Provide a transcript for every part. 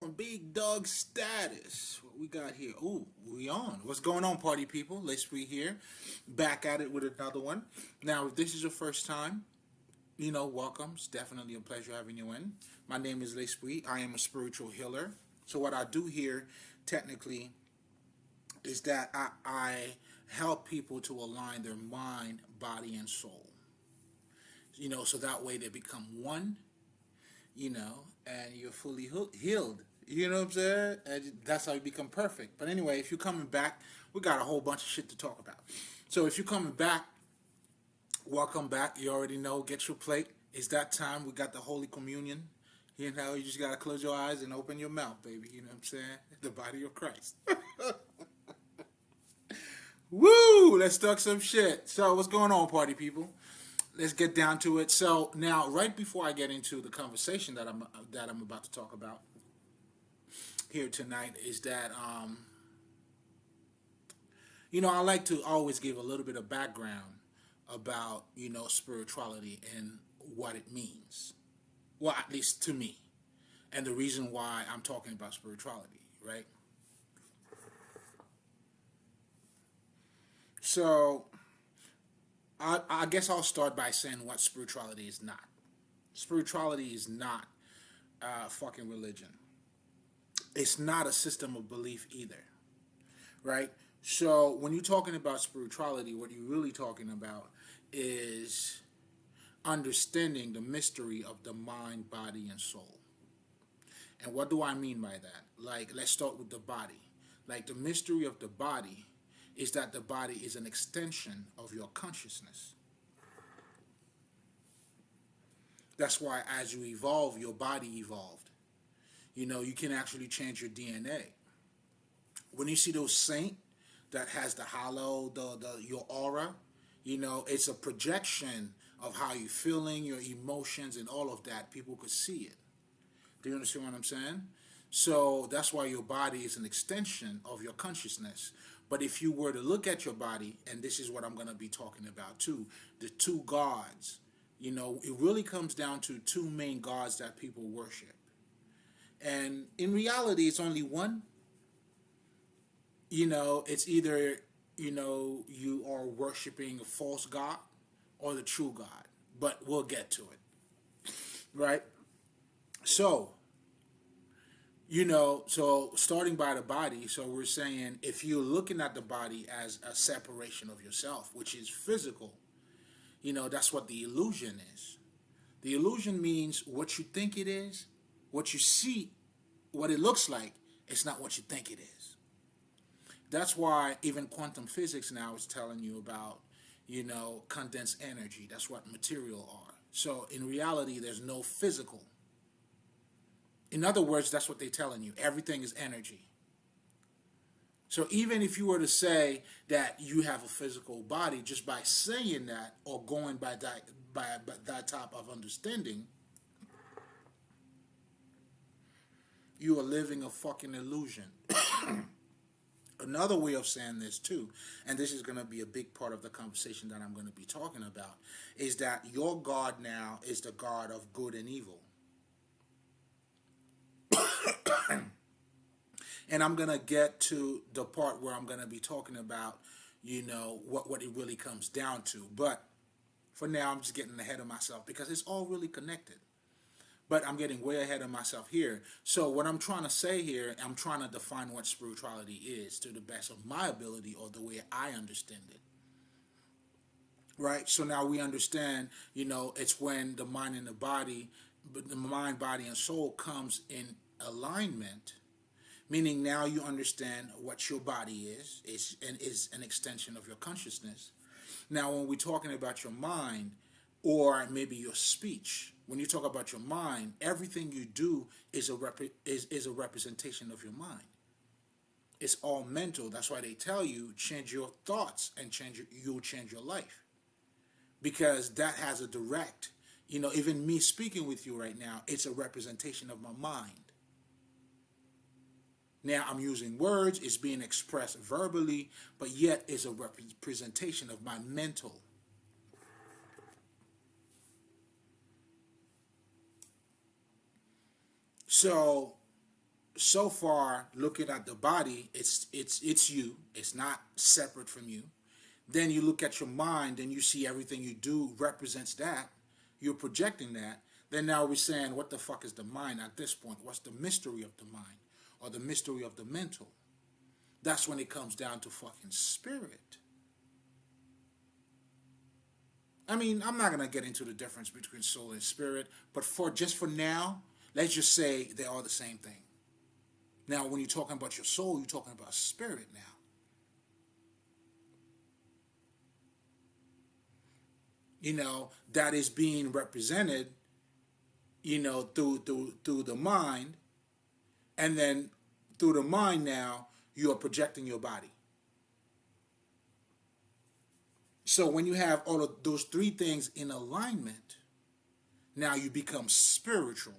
Big dog status. What we got here? Ooh, we on. What's going on, party people? Let's be here. Back at it with another one. Now, if this is your first time, welcome. It's definitely a pleasure having you in. My name is L'Esprit. I am a spiritual healer. So what I do here, technically, is that I help people to align their mind, body, and soul. So that way they become one, and you're fully healed. You know what I'm saying? And that's how you become perfect. But anyway, if you're coming back, we got a whole bunch of shit to talk about. So if you're coming back, welcome back. You already know, get your plate. It's that time. We got the Holy Communion. You just got to close your eyes and open your mouth, baby. You know what I'm saying? The body of Christ. Woo! Let's talk some shit. So what's going on, party people? Let's get down to it. So now, right before I get into the conversation that I'm about to talk about here tonight, is that I like to always give a little bit of background about spirituality and what it means. Well, at least to me, and the reason why I'm talking about spirituality, right? So I guess I'll start by saying what spirituality is not. Spirituality is not fucking religion. It's not a system of belief either, right? So when you're talking about spirituality, what you're really talking about is understanding the mystery of the mind, body, and soul. And what do I mean by that? Like, let's start with the body. Like, the mystery of the body is that the body is an extension of your consciousness. That's why as you evolve, your body evolved. You can actually change your DNA. When you see those saint that has the hollow, your aura, it's a projection of how you're feeling, your emotions, and all of that. People could see it. Do you understand what I'm saying? So that's why your body is an extension of your consciousness. But if you were to look at your body, and this is what I'm going to be talking about too, the two gods, it really comes down to two main gods that people worship. And in reality, it's only one. It's either, you are worshiping a false god or the true God. But we'll get to it. Right? So, so starting by the body, so we're saying if you're looking at the body as a separation of yourself, which is physical, that's what the illusion is. The illusion means what you think it is, what you see, what it looks like, it's not what you think it is. That's why even quantum physics now is telling you about, condensed energy. That's what material are. So in reality, there's no physical. In other words, that's what they're telling you. Everything is energy. So even if you were to say that you have a physical body, just by saying that or going by that type of understanding, you are living a fucking illusion. Another way of saying this too, and this is going to be a big part of the conversation that I'm going to be talking about, is that your God now is the God of good and evil. And I'm going to get to the part where I'm going to be talking about, what it really comes down to. But for now, I'm just getting ahead of myself because it's all really connected. But I'm getting way ahead of myself here. So what I'm trying to say here, I'm trying to define what spirituality is to the best of my ability or the way I understand it. Right? So now we understand, it's when the mind and the body, but the mind, body, and soul comes in alignment. Meaning now you understand what your body is an extension of your consciousness. Now when we're talking about your mind or maybe your speech, when you talk about your mind, everything you do is a representation of your mind. It's all mental. That's why they tell you change your thoughts and you'll change your life. Because that has a direct, even me speaking with you right now, it's a representation of my mind. Now I'm using words, it's being expressed verbally, but yet it's a representation of my mental. So so far looking at the body, it's you. It's not separate from you. Then you look at your mind and you see everything you do represents that. You're projecting that. Then now we're saying, what the fuck is the mind at this point? What's the mystery of the mind or the mystery of the mental? That's when it comes down to fucking spirit. I mean, I'm not gonna get into the difference between soul and spirit, but for now, let's just say they are the same thing. Now, when you're talking about your soul, you're talking about spirit now. That is being represented, through the mind, and then through the mind now you are projecting your body. So when you have all of those three things in alignment, now you become spiritual.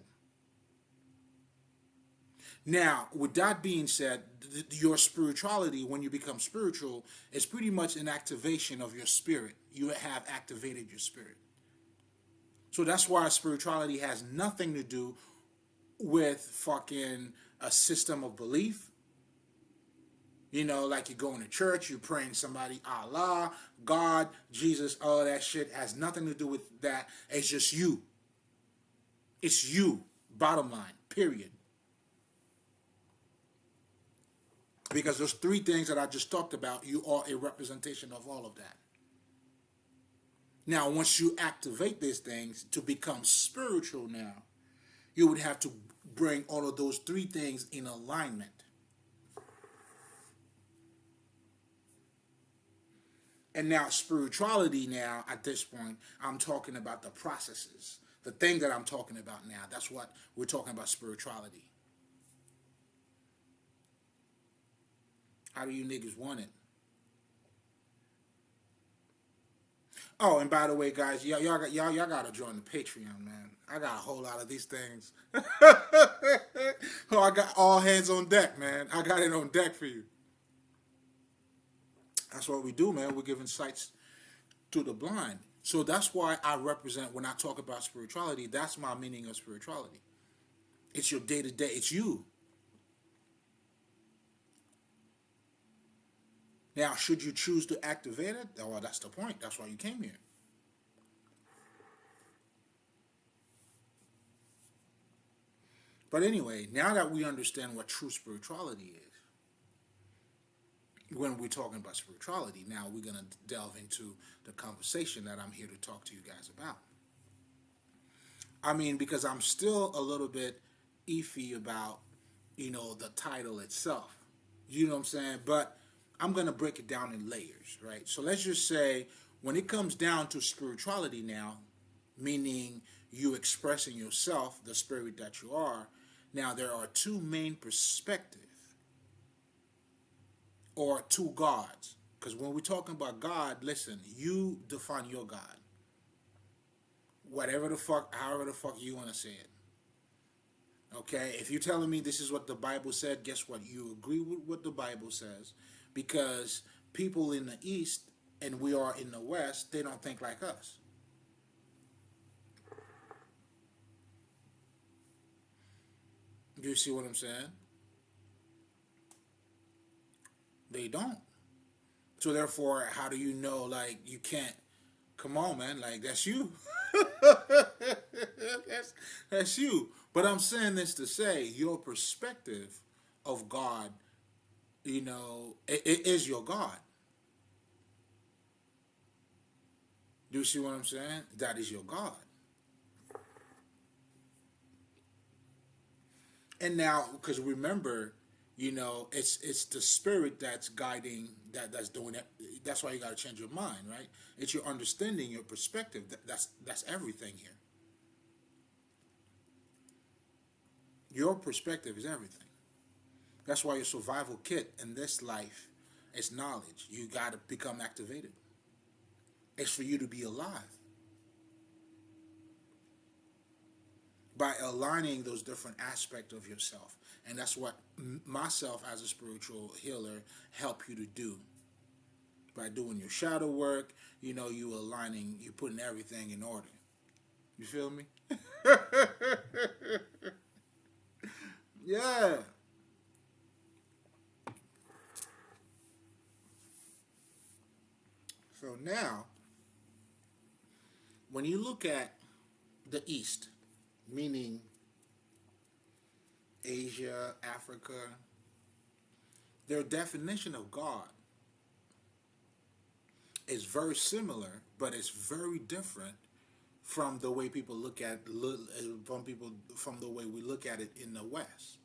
Now, with that being said, your spirituality, when you become spiritual, is pretty much an activation of your spirit. You have activated your spirit. So that's why spirituality has nothing to do with fucking a system of belief. Like you're going to church, you're praying somebody, Allah, God, Jesus, all that shit has nothing to do with that. It's just you. It's you, bottom line, period. Because those three things that I just talked about, you are a representation of all of that. Now, once you activate these things to become spiritual now, you would have to bring all of those three things in alignment. And now spirituality now, at this point, I'm talking about the processes. The thing that I'm talking about now, that's what we're talking about, spirituality. How do you niggas want it? Oh, and by the way, guys, y'all gotta join the Patreon, man. I got a whole lot of these things. Oh, I got all hands on deck, man. I got it on deck for you. That's what we do, man. We're giving sights to the blind. So that's why I represent, when I talk about spirituality, that's my meaning of spirituality. It's your day-to-day. It's you. Now, should you choose to activate it? Well, that's the point. That's why you came here. But anyway, now that we understand what true spirituality is, when we're talking about spirituality, now we're going to delve into the conversation that I'm here to talk to you guys about. I mean, because I'm still a little bit iffy about, the title itself. You know what I'm saying? But I'm going to break it down in layers, right? So let's just say when it comes down to spirituality now, meaning you expressing yourself, the spirit that you are, now there are two main perspectives or two gods. Because when we're talking about God, listen, you define your God. Whatever the fuck, however the fuck you want to say it. Okay, if you're telling me this is what the Bible said, guess what? You agree with what the Bible says, because people in the East and we are in the West, they don't think like us. You see what I'm saying? They don't. So therefore, how do you know, like, you can't, come on, man, like, that's you. that's you. But I'm saying this to say, your perspective of God, it is your God. Do you see what I'm saying? That is your God. And now, because remember, it's the spirit that's guiding, that's doing it. That's why you got to change your mind, right? It's your understanding, your perspective. That's everything here. Your perspective is everything. That's why your survival kit in this life is knowledge. You got to become activated. It's for you to be alive. By aligning those different aspects of yourself. And that's what myself as a spiritual healer help you to do. By doing your shadow work, you aligning, you putting everything in order. You feel me? Yeah. So now, when you look at the East, meaning Asia, Africa, their definition of God is very similar, but it's very different from the way people look at from the way we look at it in the West.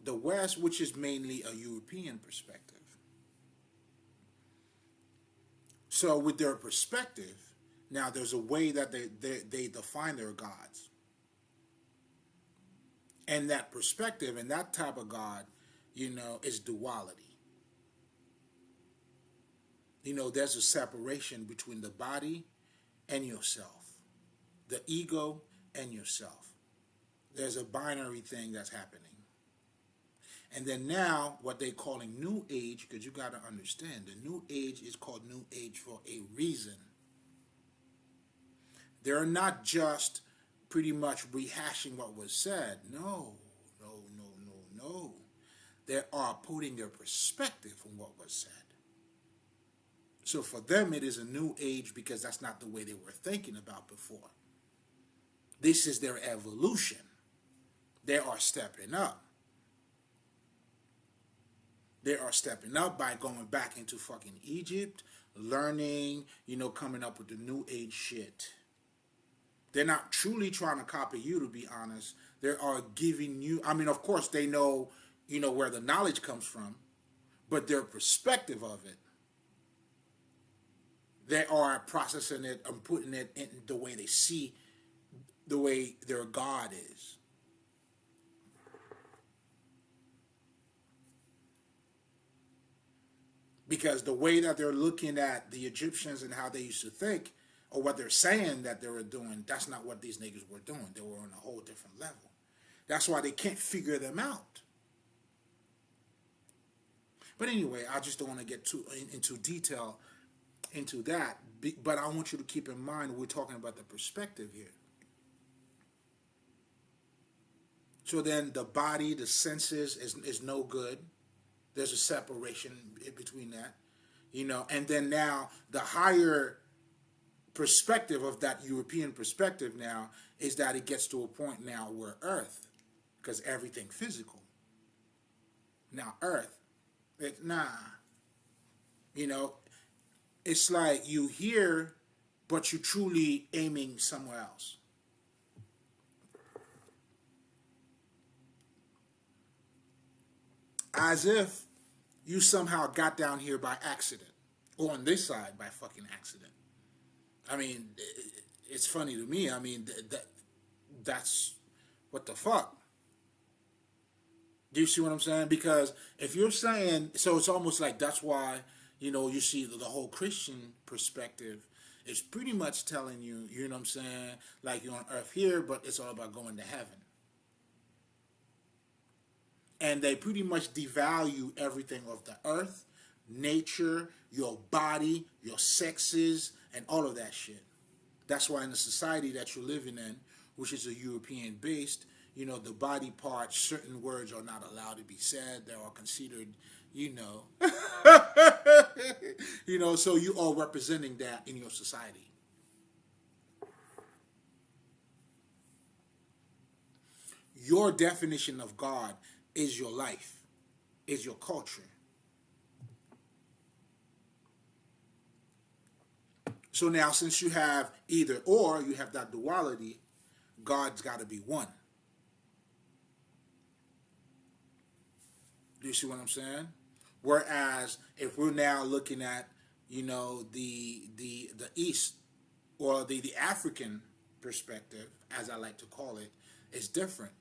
The West, which is mainly a European perspective. So with their perspective, now there's a way that they define their gods. And that perspective and that type of God, is duality. There's a separation between the body and yourself, the ego and yourself. There's a binary thing that's happening. And then now, what they're calling New Age, because you got to understand, the New Age is called New Age for a reason. They're not just pretty much rehashing what was said. No. They are putting their perspective on what was said. So for them, it is a new age because that's not the way they were thinking about before. This is their evolution. They are stepping up. They are stepping up by going back into fucking Egypt, learning, coming up with the new age shit. They're not truly trying to copy you, to be honest. They are giving you, of course they know, where the knowledge comes from, but their perspective of it, they are processing it and putting it in the way they see, the way their God is. Because the way that they're looking at the Egyptians and how they used to think, or what they're saying that they were doing, that's not what these niggas were doing. They were on a whole different level. That's why they can't figure them out. But anyway, I just don't want to get too into detail into that. But I want you to keep in mind we're talking about the perspective here. So then the body, the senses is no good. There's a separation between that, and then now the higher perspective of that European perspective now is that it gets to a point now where Earth, because everything physical. Now Earth, it's like you hear, but you're truly aiming somewhere else. As if you somehow got down here by accident, or on this side by fucking accident. It's funny to me. That's what the fuck. Do you see what I'm saying? Because if you're saying, so it's almost like that's why, you see the whole Christian perspective is pretty much telling you, you know what I'm saying, like you're on earth here, but it's all about going to heaven. And they pretty much devalue everything of the earth, nature, your body, your sexes, and all of that shit. That's why in the society that you're living in, which is a European based, the body parts, certain words are not allowed to be said. They are considered, so you are representing that in your society. Your definition of God is your life, is your culture. So now, since you have either or, you have that duality, God's got to be one. Do you see what I'm saying? Whereas, if we're now looking at, the East, or the African perspective, as I like to call it, is different.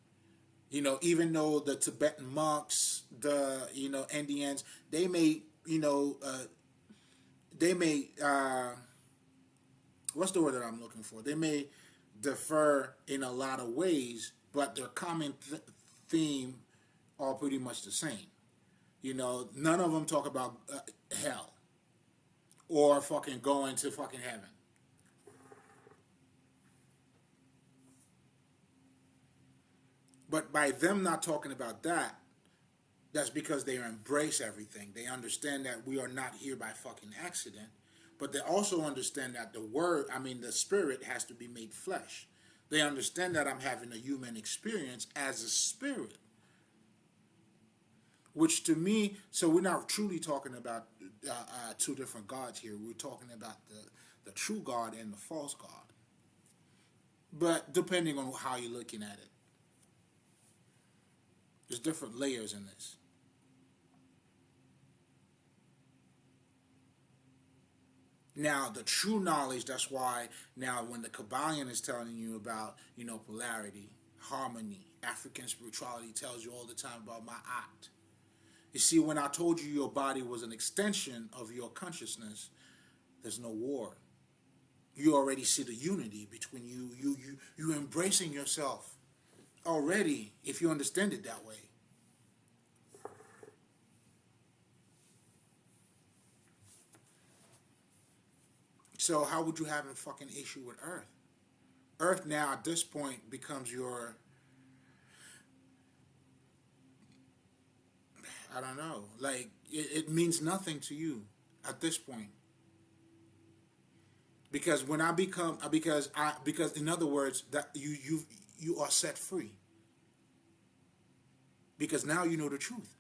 Even though the Tibetan monks, the, Indians, they may, what's the word that I'm looking for? They may differ in a lot of ways, but their common theme are pretty much the same. None of them talk about hell or fucking going to fucking heaven. But by them not talking about that, That's because they embrace everything. They understand that we are not here by fucking accident, but they also understand that the spirit has to be made flesh. They understand that I'm having a human experience as a spirit, which to me, so we're not truly talking about two different gods here. We're talking about the true God and the false God. But depending on how you're looking at it, there's different layers in this. Now, the true knowledge, that's why now when the Kabbalion is telling you about, polarity, harmony, African spirituality tells you all the time about Ma'at. You see, when I told you your body was an extension of your consciousness, there's no war. You already see the unity between you embracing yourself already, if you understand it that way. So how would you have a fucking issue with Earth? Earth now at this point becomes your, I don't know, like it means nothing to you at this point. Because when I become, because in other words, that you are set free. Because now you know the truth.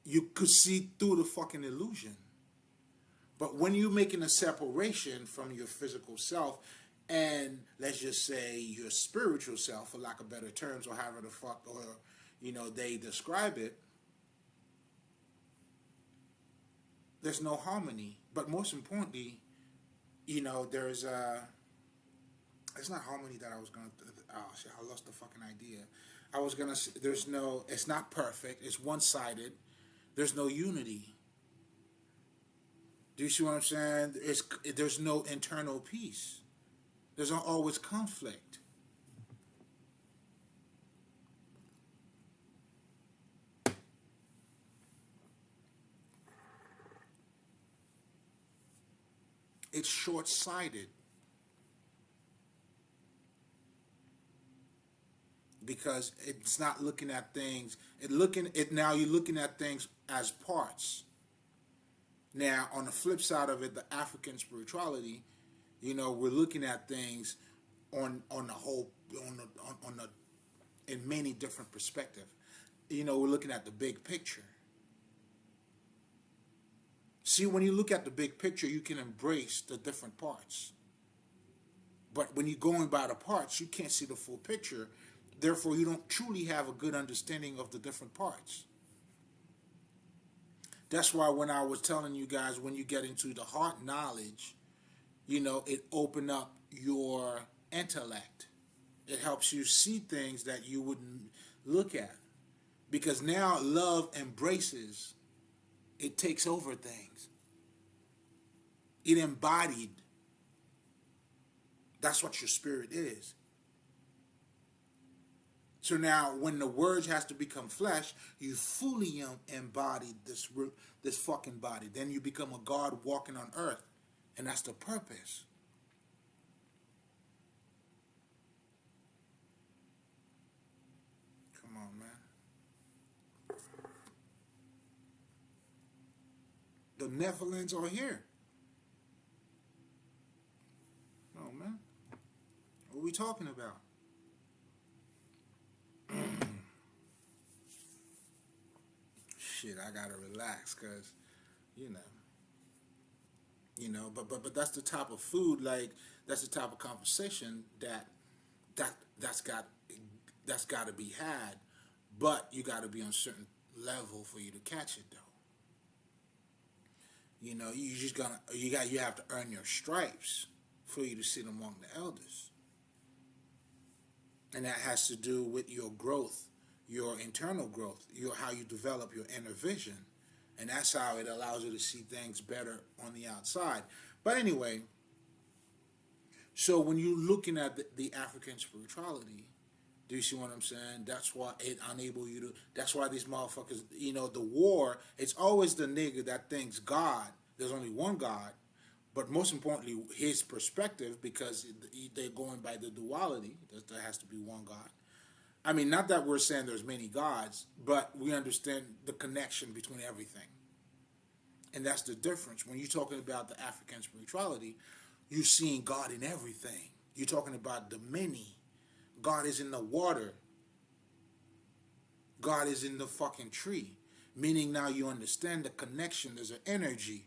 You could see through the fucking illusion. But when you're making a separation from your physical self and let's just say your spiritual self, for lack of better terms, or however the fuck, or they describe it, there's no harmony. But most importantly, there's it's not harmony that I was gonna. Oh shit! I lost the fucking idea. I was gonna. There's no. It's not perfect. It's one-sided. There's no unity. Do you see what I'm saying? There's no internal peace. There's always conflict. It's short-sighted. Because it's not looking at things. Now you're looking at things as parts. Now, on the flip side of it, the African spirituality, we're looking at things on the whole on the in many different perspectives. We're looking at the big picture. See, when you look at the big picture, you can embrace the different parts. But when you're going by the parts, you can't see the full picture. Therefore, you don't truly have a good understanding of the different parts. That's why when I was telling you guys, when you get into the heart knowledge, it open up your intellect. It helps you see things that you wouldn't look at. Because now love embraces, it takes over things. It embodied. That's what your spirit is. So now, when the words has to become flesh, you fully embodied this fucking body. Then you become a God walking on earth, and that's the purpose. Come on, man. The Nephilims are here. Oh man, what are we talking about? Shit, I gotta relax, cause, but that's the type of food, like that's the type of conversation that's got to be had, but you got to be on a certain level for you to catch it, though. You have to earn your stripes for you to sit among the elders, and that has to do with your growth, your internal growth, how you develop your inner vision, and that's how it allows you to see things better on the outside. But anyway, so when you're looking at the African spirituality, do you see what I'm saying? That's why it unable you to. That's why these motherfuckers, the war. It's always the nigga that thinks God. There's only one God, but most importantly, his perspective, because they're going by the duality. There has to be one God. I mean, not that we're saying there's many gods, but we understand the connection between everything. And that's the difference. When you're talking about the African spirituality, you're seeing God in everything. You're talking about the many. God is in the water. God is in the fucking tree. Meaning now you understand the connection. There's an energy.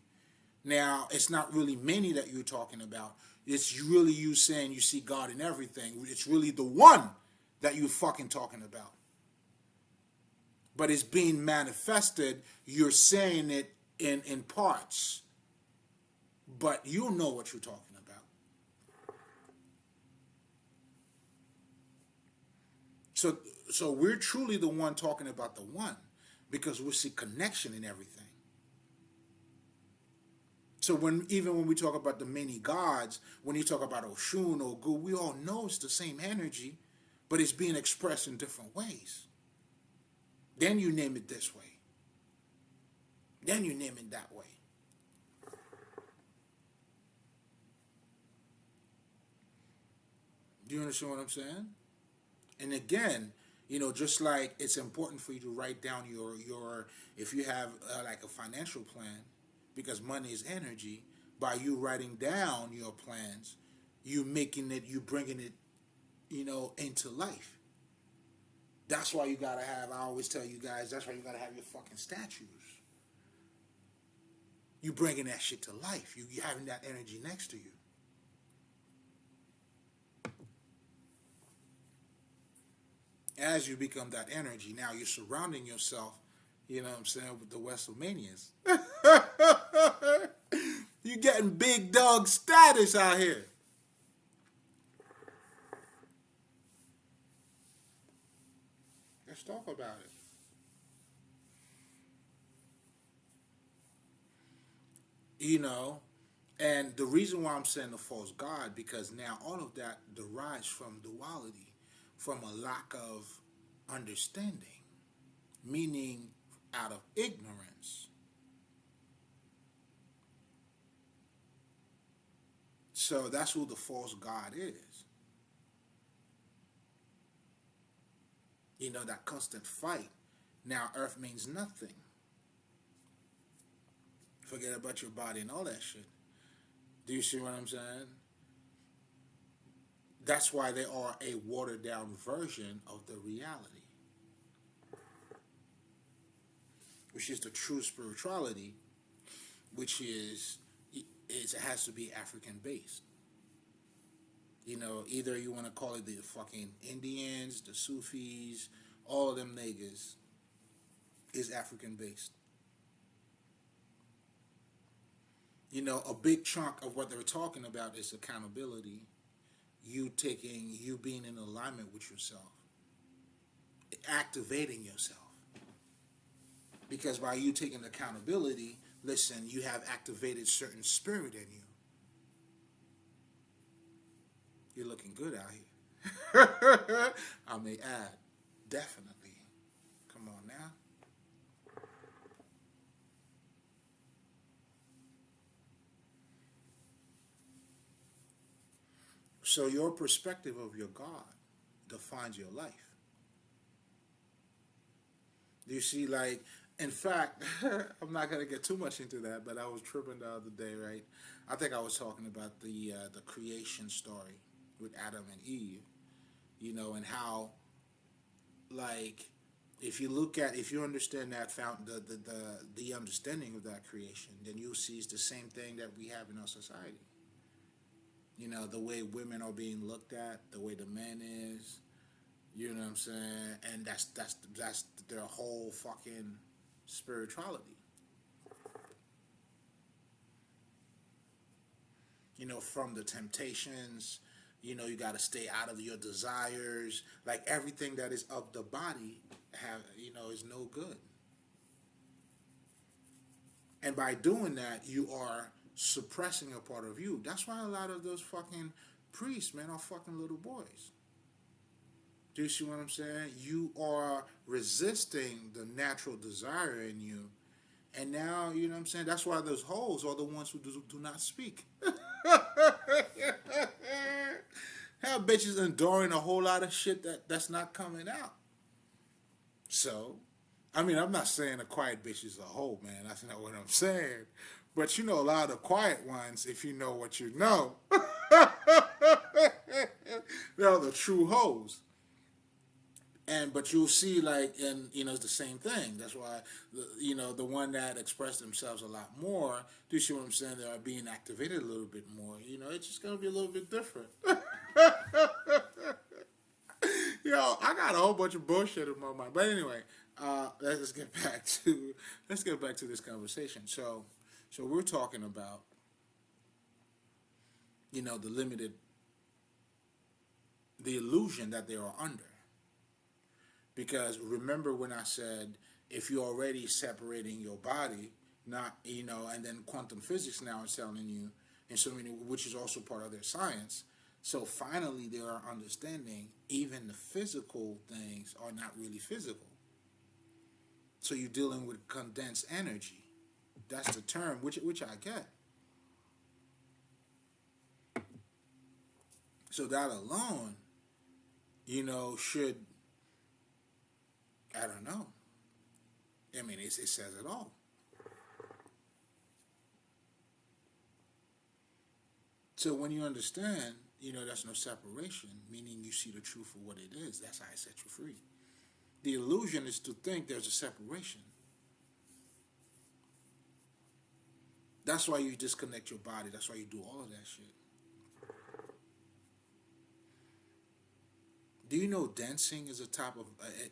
Now, it's not really many that you're talking about. It's really you saying you see God in everything. It's really the one that you're fucking talking about. But it's being manifested. You're saying it in parts. But you know what you're talking about. So we're truly the one talking about the one because we see connection in everything. So even when we talk about the many gods, when you talk about Oshun or Gu, we all know it's the same energy, but it's being expressed in different ways. Then you name it this way. Then you name it that way. Do you understand what I'm saying? And again, just like it's important for you to write down your if you have like a financial plan, because money is energy. By you writing down your plans, you bringing it, into life. That's why you gotta have. I always tell you guys, that's why you gotta have your fucking statues. You bringing that shit to life. You having that energy next to you. As you become that energy, now you're surrounding yourself, with the WrestleManias. You're getting big dog status out here. Let's talk about it. And the reason why I'm saying the false God, because now all of that derives from duality, from a lack of understanding, meaning out of ignorance. So that's who the false God is. That constant fight. Now earth means nothing. Forget about your body and all that shit. Do you see what I'm saying? That's why they are a watered down version of the reality, which is the true spirituality, which it has to be African based. Either you want to call it the fucking Indians, the Sufis, all of them niggas is African based. A big chunk of what they're talking about is accountability. You being in alignment with yourself, activating yourself. Because by you taking accountability, listen, you have activated certain spirit in you. You're looking good out here. I may add, definitely. Come on now. So your perspective of your God defines your life. Do you see, in fact, I'm not going to get too much into that, but I was tripping the other day, right? I think I was talking about the creation story with Adam and Eve, and how, if you understand that the understanding of that creation, then you'll see it's the same thing that we have in our society. The way women are being looked at, the way the man is, you know what I'm saying? And that's their whole fucking spirituality. From the temptations, you got to stay out of your desires. Like everything that is of the body is no good. And by doing that, you are suppressing a part of you. That's why a lot of those fucking priests, man, are fucking little boys. Do you see what I'm saying? You are resisting the natural desire in you. And now, you know what I'm saying? That's why those hoes are the ones who do not speak. Hell, bitches enduring a whole lot of shit that's not coming out. So, I mean, I'm not saying a quiet bitch is a hoe, man. That's not what I'm saying. But you know, a lot of the quiet ones, if you know what you know, they're the true hoes. And but you'll see, like, and you know, it's the same thing. That's why the one that express themselves a lot more. Do you see what I'm saying? They are being activated a little bit more. You know, it's just gonna be a little bit different. Yo, I got a whole bunch of bullshit in my mind. But anyway, let's get back to this conversation. So we're talking about the illusion that they are under. Because remember when I said if you're already separating your body, not and then quantum physics now is telling you, and so many, which is also part of their science. So finally, they are understanding even the physical things are not really physical. So you're dealing with condensed energy. That's the term, which I get. So that alone, should, I don't know. I mean, it says it all. So when you understand, there's no separation, meaning you see the truth for what it is. That's how I set you free. The illusion is to think there's a separation. That's why you disconnect your body. That's why you do all of that shit. Do you know dancing is a type of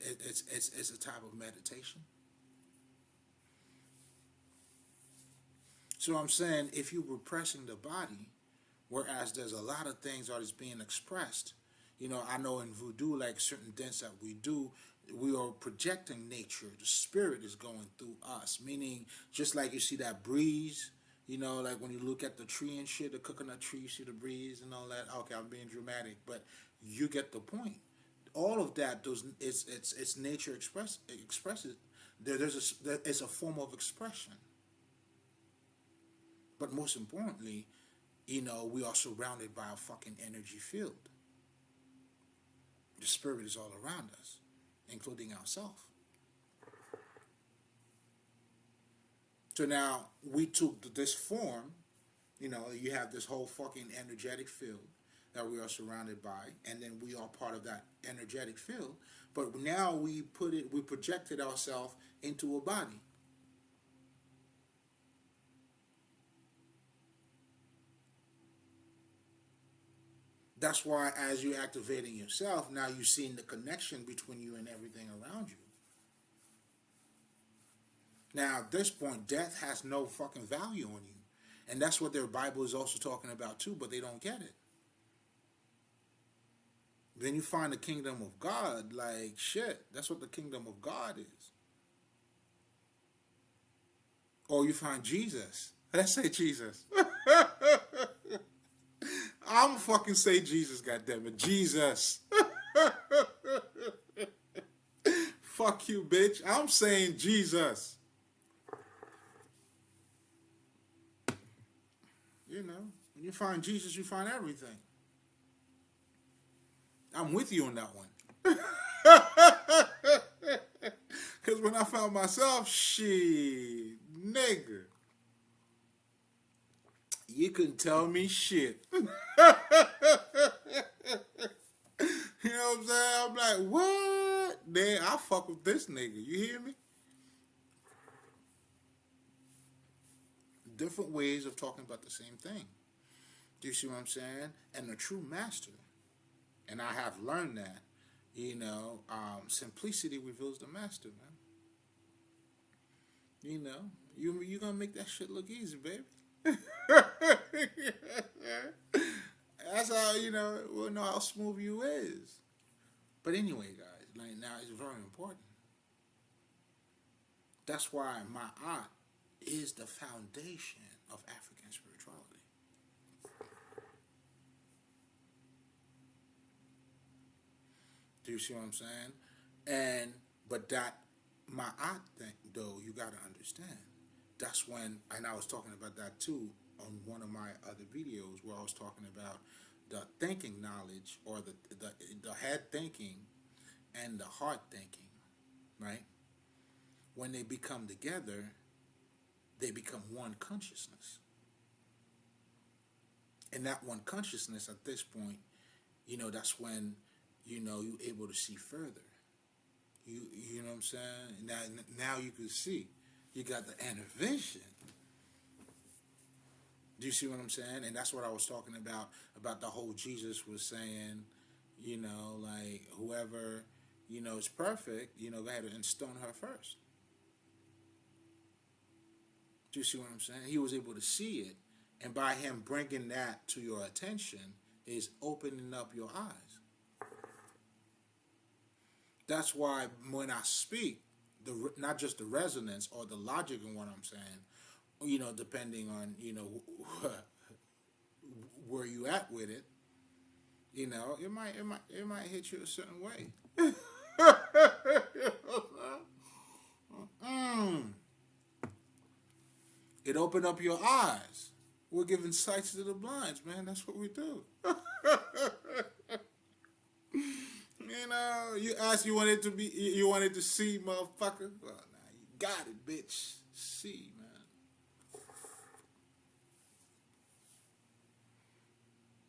it's a type of meditation? So I'm saying if you're repressing the body, whereas there's a lot of things that is being expressed. I know in voodoo, like certain dance that we do, we are projecting nature. The spirit is going through us, meaning just like you see that breeze, like when you look at the tree and shit, the coconut tree, you see the breeze and all that. Okay, I'm being dramatic, but you get the point. All of that, it's nature expresses. It's a form of expression. But most importantly, we are surrounded by a fucking energy field. The spirit is all around us, including ourselves. So now we took this form, you have this whole fucking energetic field that we are surrounded by, and then we are part of that energetic field. But now we projected ourselves into a body. That's why as you're activating yourself, now you're seeing the connection between you and everything around you. Now, at this point, death has no fucking value on you. And that's what their Bible is also talking about too, but they don't get it. Then you find the kingdom of God, like shit, that's what the kingdom of God is. Or you find Jesus. Let's say Jesus. I'm fucking say Jesus, goddammit. Jesus. Fuck you, bitch. I'm saying Jesus. When you find Jesus, you find everything. I'm with you on that one. Because when I found myself, shit, nigga. You couldn't tell me shit. You know what I'm saying? I'm like, what? Then I fuck with this nigga. You hear me? Different ways of talking about the same thing. Do you see what I'm saying? And the true master, and I have learned that, simplicity reveals the master, man. You gonna make that shit look easy, baby. That's how we'll know how smooth you is. But anyway, guys, like now it's very important. That's why my art is the foundation of African spirituality. Do you see what I'm saying? But that my art thing, though, you gotta understand. That's when, and I was talking about that too on one of my other videos where I was talking about the thinking knowledge, or the head thinking and the heart thinking, right? When they become together, they become one consciousness. And that one consciousness at this point, that's when, you're able to see further. You know what I'm saying? Now you can see. You got the inner vision. Do you see what I'm saying? And that's what I was talking about the whole Jesus was saying, like whoever, is perfect, go ahead and stone her first. Do you see what I'm saying? He was able to see it. And by him bringing that to your attention is opening up your eyes. That's why when I speak, not just the resonance or the logic in what I'm saying, depending on, where you at with it, it might hit you a certain way. It opened up your eyes. We're giving sights to the blinds, man. That's what we do. You asked, you wanted to see, motherfucker. Well, now you got it, bitch. See, man.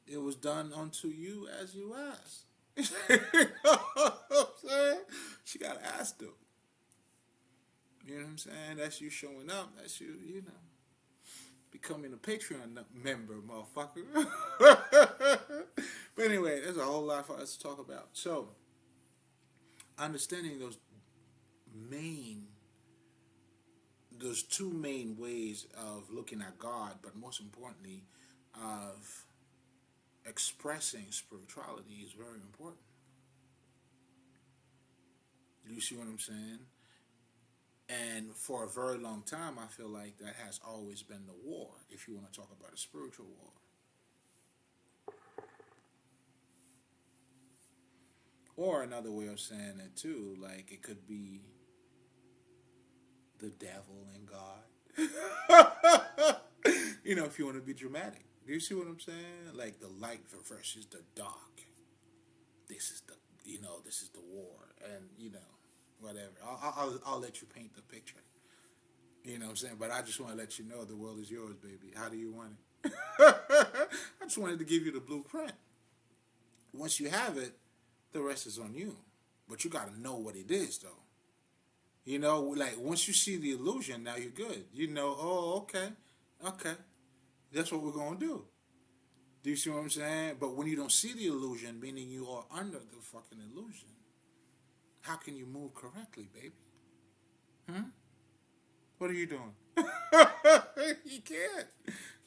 It was done unto you as you asked. You know what I'm saying? She got asked though. You know what I'm saying? That's you showing up. That's you, becoming a Patreon member, motherfucker. But anyway, there's a whole lot for us to talk about. So, understanding those two main ways of looking at God, but most importantly, of expressing spirituality is very important. You see what I'm saying? And for a very long time, I feel like that has always been the war, if you want to talk about a spiritual war. Or another way of saying it too, like it could be the devil and God. If you want to be dramatic. Do you see what I'm saying? Like the light versus the dark. This is the war. And, whatever. I'll let you paint the picture. You know what I'm saying? But I just want to let you know the world is yours, baby. How do you want it? I just wanted to give you the blueprint. Once you have it, the rest is on you. But you got to know what it is, though. Like once you see the illusion, now you're good. Oh, okay. That's what we're going to do. Do you see what I'm saying? But when you don't see the illusion, meaning you are under the fucking illusion, how can you move correctly, baby? What are you doing? You can't.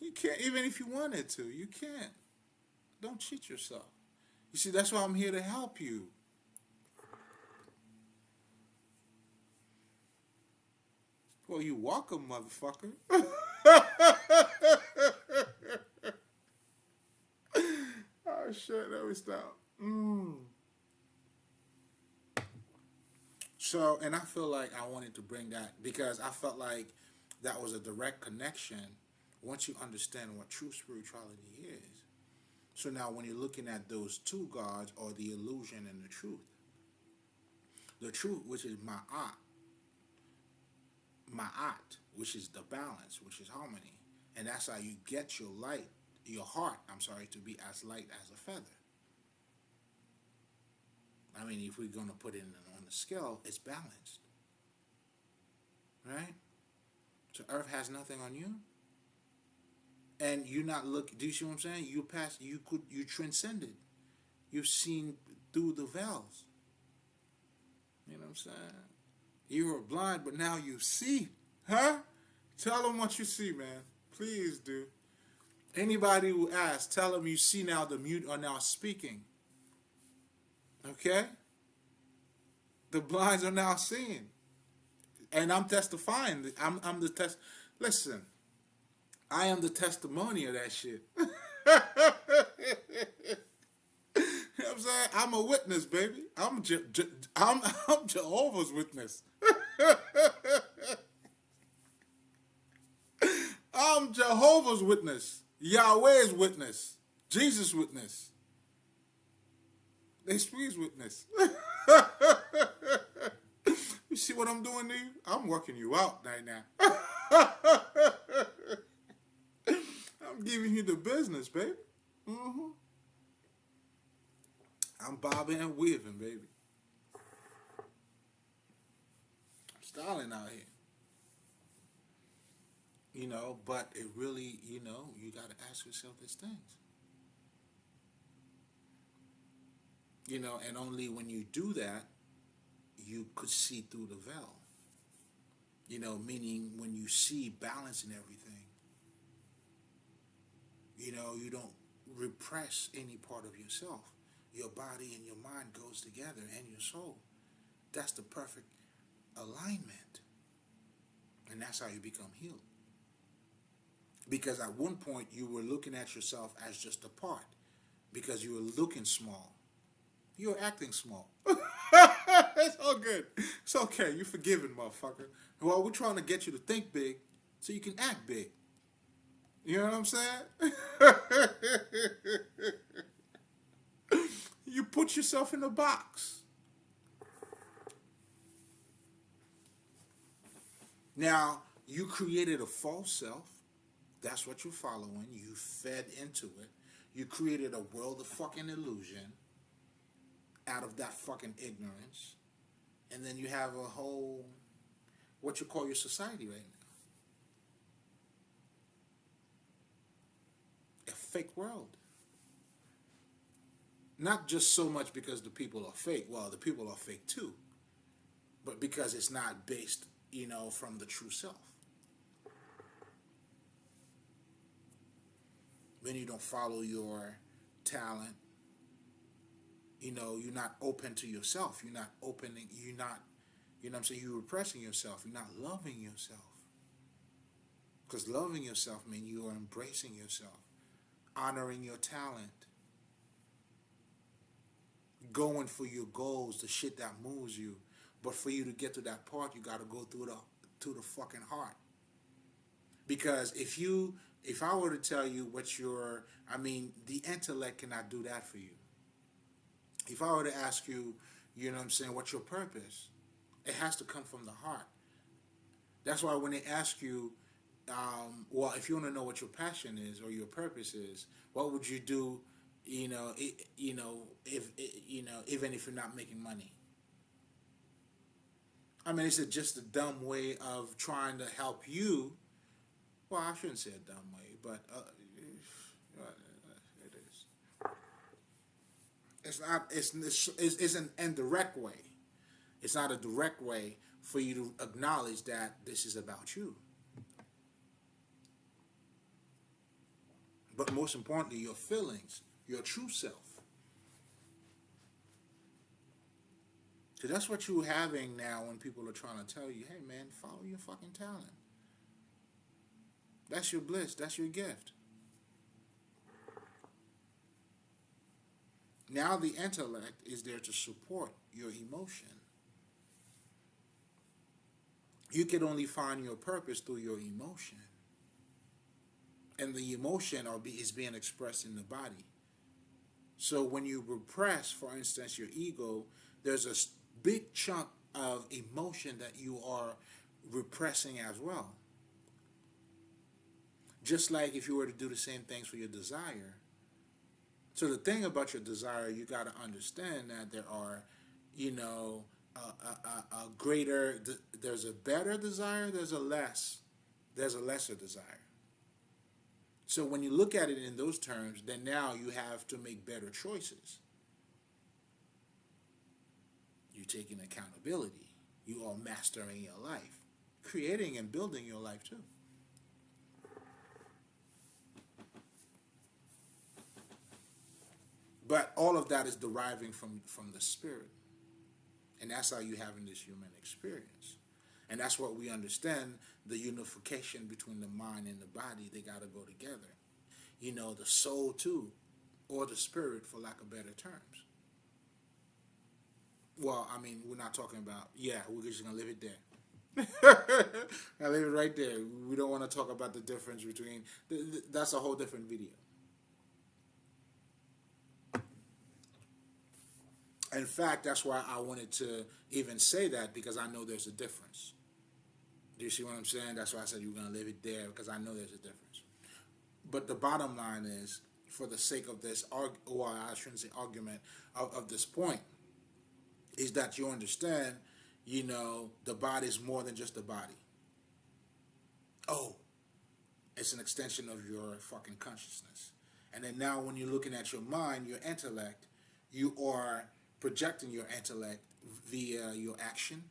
You can't. Even if you wanted to, you can't. Don't cheat yourself. You see, that's why I'm here to help you. Well, you welcome, motherfucker. Oh, shit. Let me stop. So, and I feel like I wanted to bring that because I felt like that was a direct connection once you understand what true spirituality is. So now when you're looking at those two gods, or the illusion and the truth, which is ma'at, which is the balance, which is harmony, and that's how you get your heart, to be as light as a feather. I mean, if we're going to put it on the scale, it's balanced. Right? So earth has nothing on you. And you're not looking, do you see what I'm saying? You transcended. You've seen through the veils. You know what I'm saying? You were blind, but now you see. Huh? Tell them what you see, man. Please do. Anybody who asks, tell them you see now the mute are now speaking. Okay? The blinds are now seeing. And I'm testifying. I'm the test. Listen, I am the testimony of that shit. You know what I'm saying? I'm a witness, baby. I'm Jehovah's Witness. I'm Jehovah's Witness. Yahweh's witness. Jesus witness. They squeeze witness. You see what I'm doing to you? I'm working you out right now. I'm giving you the business, baby. Mm-hmm. I'm bobbing and weaving, baby. I'm styling out here. You know, but it really, you know, you got to ask yourself these things. You know, and only when you do that, you could see through the veil. You know, meaning when you see balance in everything, you know, you don't repress any part of yourself. Your body and your mind goes together and your soul. That's the perfect alignment. And that's how you become healed. Because at one point you were looking at yourself as just a part. Because you were looking small. You were acting small. It's all good. It's okay. You're forgiven, motherfucker. Well, we're trying to get you to think big so you can act big. You know what I'm saying? You put yourself in a box. Now, you created a false self. That's what you're following. You fed into it. You created a world of fucking illusion out of that fucking ignorance. And then you have a whole, what you call your society right now. A fake world. Not just so much because the people are fake. Well, the people are fake too. But because it's not based, you know, from the true self. When you don't follow your talent, you know, you're not open to yourself. You're not opening, you're not, you know what I'm saying, you're repressing yourself. You're not loving yourself. Because loving yourself means you are embracing yourself, honoring your talent, going for your goals, the shit that moves you. But for you to get to that part, you got to go through the fucking heart. Because if I were to tell you what your, I mean, the intellect cannot do that for you. If I were to ask you, you know what I'm saying, what's your purpose? It has to come from the heart. That's why when they ask you, well, if you want to know what your passion is or your purpose is, what would you do, you know, even if you're not making money? I mean, it's just a dumb way of trying to help you. Well, I shouldn't say a dumb way, but it is. It's not. It's an indirect way. It's not a direct way for you to acknowledge that this is about you. But most importantly, your feelings, your true self. So that's what you're having now when people are trying to tell you, hey man, follow your fucking talent. That's your bliss. That's your gift. Now the intellect is there to support your emotion. You can only find your purpose through your emotion. And the emotion is being expressed in the body. So when you repress, for instance, your ego, there's a big chunk of emotion that you are repressing as well. Just like if you were to do the same things for your desire. So the thing about your desire, you got to understand that there are, you know, a greater, there's a better desire, there's a lesser desire. So when you look at it in those terms, then now you have to make better choices. You're taking accountability. You are mastering your life, creating and building your life too. But all of that is deriving from the spirit. And that's how you're having this human experience. And that's what we understand, the unification between the mind and the body, they got to go together. You know, the soul too, or the spirit, for lack of better terms. Well, I mean, we're not talking about, we're just going to leave it there. I leave it right there. We don't want to talk about the difference between, that's a whole different video. In fact, that's why I wanted to even say that, because I know there's a difference. Do you see what I'm saying? That's why I said you were going to leave it there, because I know there's a difference. But the bottom line is, for the sake of this, or I shouldn't say argument, of this point, is that you understand, the body is more than just a body. Oh, it's an extension of your fucking consciousness. And then now when you're looking at your mind, your intellect, you are projecting your intellect via your action,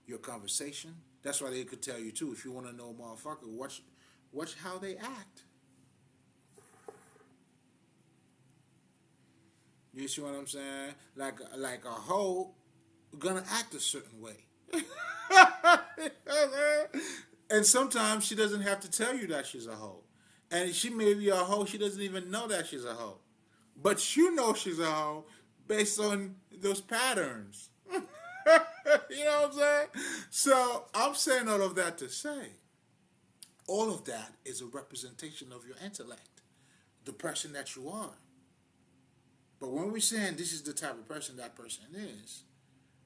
your conversation. That's why they could tell you too, if you want to know a motherfucker, watch how they act. You see what I'm saying? Like a hoe gonna act a certain way. And sometimes she doesn't have to tell you that she's a hoe. And she may be a hoe, she doesn't even know that she's a hoe. But you know she's a hoe based on those patterns. You know what I'm saying? So I'm saying all of that to say, all of that is a representation of your intellect, the person that you are. But when we're saying this is the type of person that person is,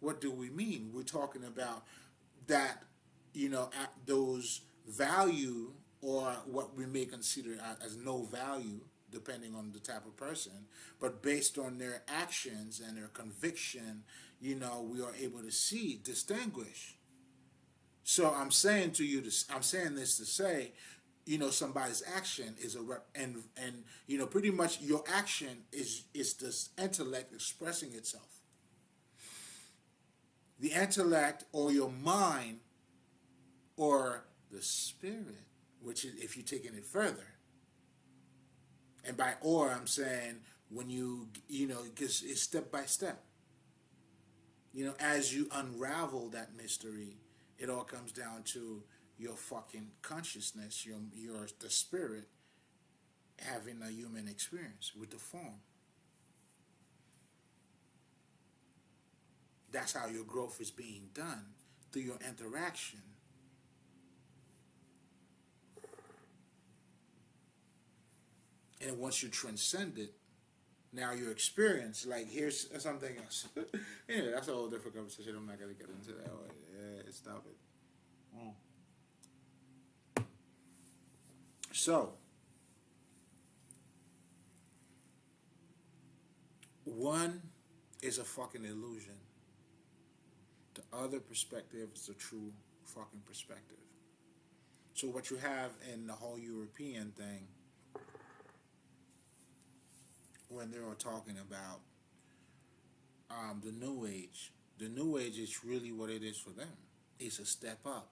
what do we mean? We're talking about that, those value, or what we may consider as no value, depending on the type of person, but based on their actions and their conviction, we are able to distinguish. So I'm saying this to say, somebody's action is a rep, and pretty much your action is this intellect expressing itself. The intellect, or your mind, or the spirit, which is, if you're taking it further, and by or I'm saying when because it's step by step. As you unravel that mystery, it all comes down to your fucking consciousness, the spirit having a human experience with the form. That's how your growth is being done, through your interaction. And once you transcend it, now your experience, like, here's something else. Anyway, that's a whole different conversation. I'm not going to get into that. Stop it. So, one is a fucking illusion. The other perspective is the true fucking perspective. So what you have in the whole European thing, when they were talking about the New Age is really what it is for them. It's a step up.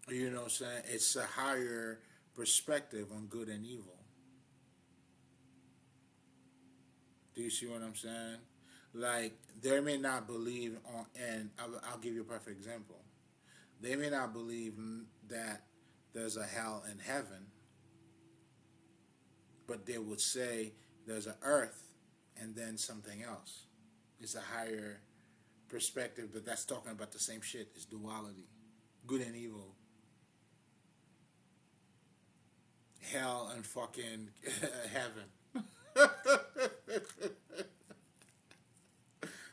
You know what I'm saying? It's a higher perspective on good and evil. Do you see what I'm saying? Like, they may not believe on, and I'll give you a perfect example. They may not believe that there's a hell and heaven, but they would say there's an earth and then something else. It's a higher perspective, but that's talking about the same shit. It's duality, good and evil, hell and fucking heaven.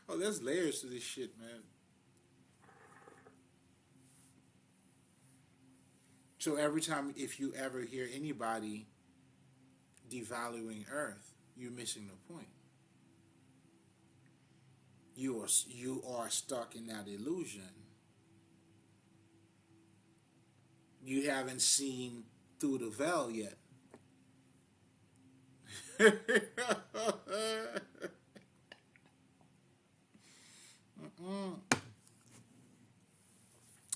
Oh, there's layers to this shit, man. So every time, if you ever hear anybody devaluing Earth, you're missing the point. You are stuck in that illusion. You haven't seen through the veil yet.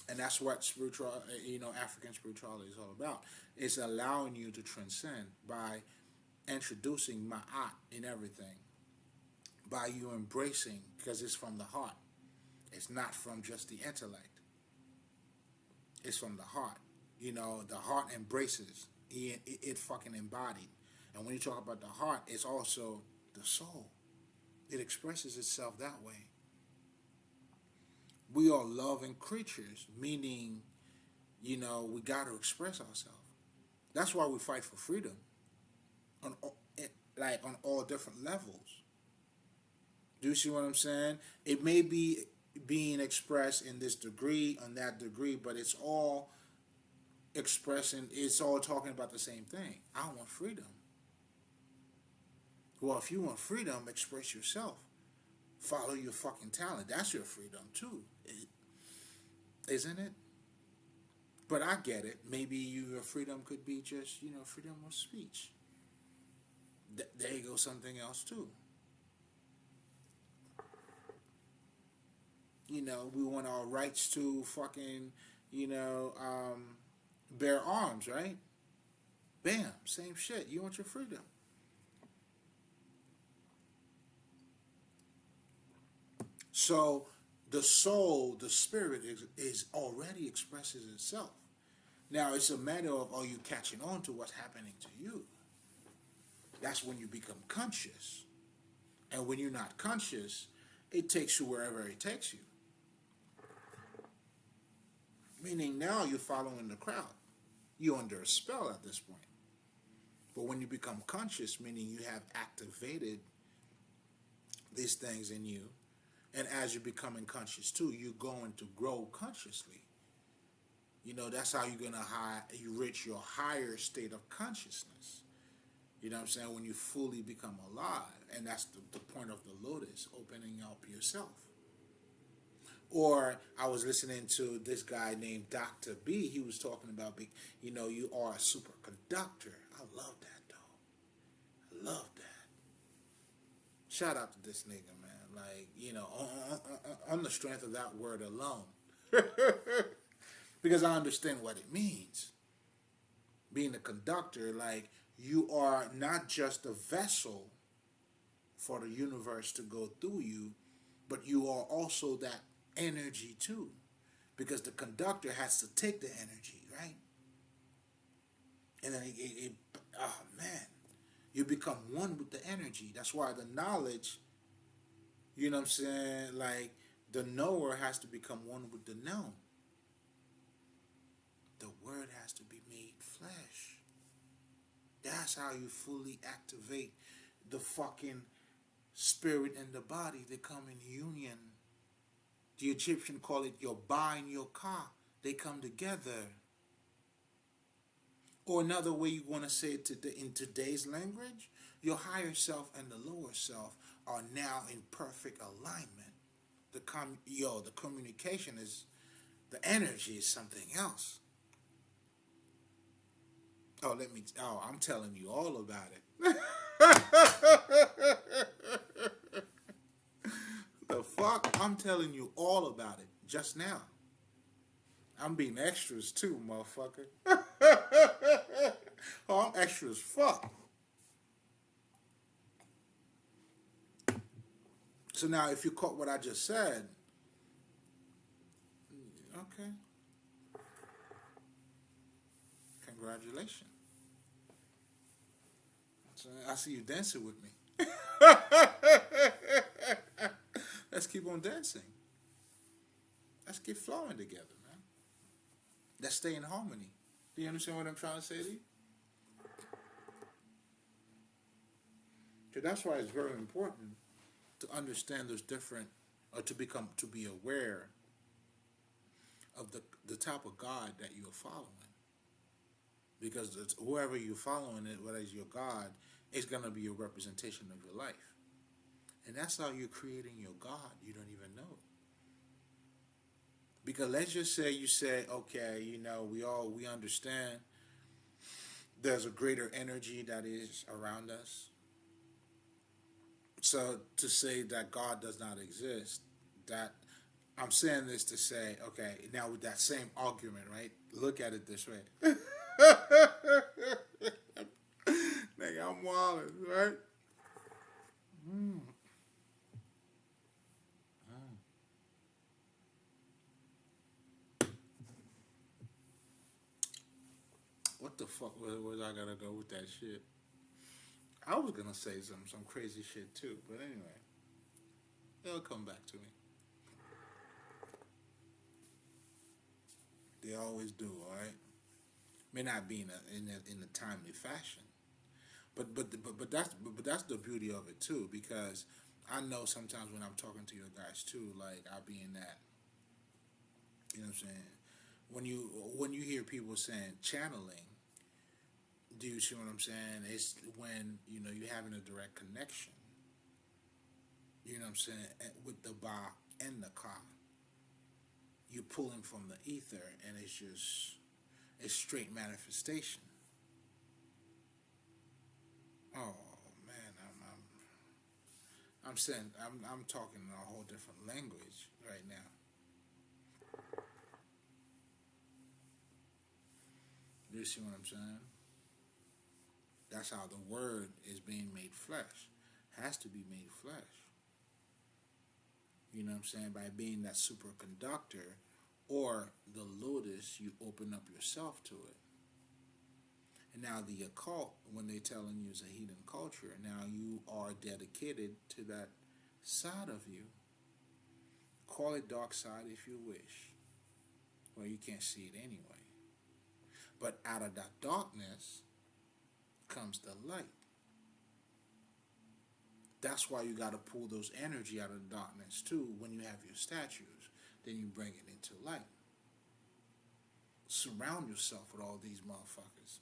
And that's what African spirituality is all about. It's allowing you to transcend by introducing ma'at in everything, by you embracing, because it's from the heart. It's not from just the intellect. It's from the heart. The heart embraces. It fucking embodied. And when you talk about the heart, it's also the soul. It expresses itself that way. We are loving creatures, meaning, we got to express ourselves. That's why we fight for freedom like on all different levels. Do you see what I'm saying? It may be being expressed in this degree, on that degree, but it's all expressing, it's all talking about the same thing. I want freedom. Well, if you want freedom, express yourself. Follow your fucking talent. That's your freedom too, isn't it? But I get it. Maybe your freedom could be just, freedom of speech. There you go, something else too. We want our rights to fucking, bear arms, right? Bam, same shit. You want your freedom. So the soul, the spirit is already expresses itself. Now it's a matter of, are you catching on to what's happening to you? That's when you become conscious. And when you're not conscious, it takes you wherever it takes you. Meaning now you're following the crowd. You're under a spell at this point. But when you become conscious, meaning you have activated these things in you, and as you're becoming conscious too, you're going to grow consciously. That's how you're gonna you reach your higher state of consciousness. You know what I'm saying? When you fully become alive, and that's the point of the lotus, opening up yourself. Or I was listening to this guy named Dr. B. He was talking about, you are a superconductor. I love that, though. I love that. Shout out to this nigga, man. Like, on the strength of that word alone. Because I understand what it means. Being a conductor, like, you are not just a vessel for the universe to go through you, but you are also that energy too, because the conductor has to take the energy, right? And then oh man, you become one with the energy. That's why the knowledge, you know what I'm saying, like the knower has to become one with the known. The word has to be made flesh. That's how you fully activate the fucking spirit and the body. They come in union. The Egyptian call it your ba and your ka. They come together. Or another way you want to say it in today's language, your higher self and the lower self are now in perfect alignment. The communication is, the energy is something else. I'm telling you all about it. The fuck? I'm telling you all about it just now. I'm being extras too, motherfucker. I'm extra as fuck. So now, if you caught what I just said, okay. Congratulations. So I see you dancing with me. Let's keep on dancing. Let's keep flowing together, man. Let's stay in harmony. Do you understand what I'm trying to say to you? So that's why it's very important to understand those different, or to be aware of the type of God that you're following. Because whoever you're following, whether it's your God, it's going to be a representation of your life. And that's how you're creating your God. You don't even know. Because let's just say you say, okay, we understand there's a greater energy that is around us. So to say that God does not exist, that I'm saying this to say, okay, now with that same argument, right? Look at it this way. Nigga, I'm wildin', right? What the fuck was I gotta go with that shit? I was gonna say some crazy shit too, but anyway, they'll come back to me. They always do, all right. May not be in a timely fashion, But that's the beauty of it too, because I know sometimes when I'm talking to your guys too, like I'll be in that, you know what I'm saying? When you hear people saying channeling, do you see what I'm saying? It's when you're having a direct connection. You know what I'm saying? With the ba and the ka, you're pulling from the ether, and it's straight manifestation. Oh man, I'm saying I'm talking in a whole different language right now. You see what I'm saying? That's how the word is being made flesh. Has to be made flesh. You know what I'm saying? By being that superconductor or the lotus, you open up yourself to it. And now the occult, when they're telling you it's a heathen culture, now you are dedicated to that side of you. Call it dark side if you wish. Well, you can't see it anyway. But out of that darkness comes the light. That's why you got to pull those energy out of the darkness too when you have your statues. Then you bring it into light. Surround yourself with all these motherfuckers.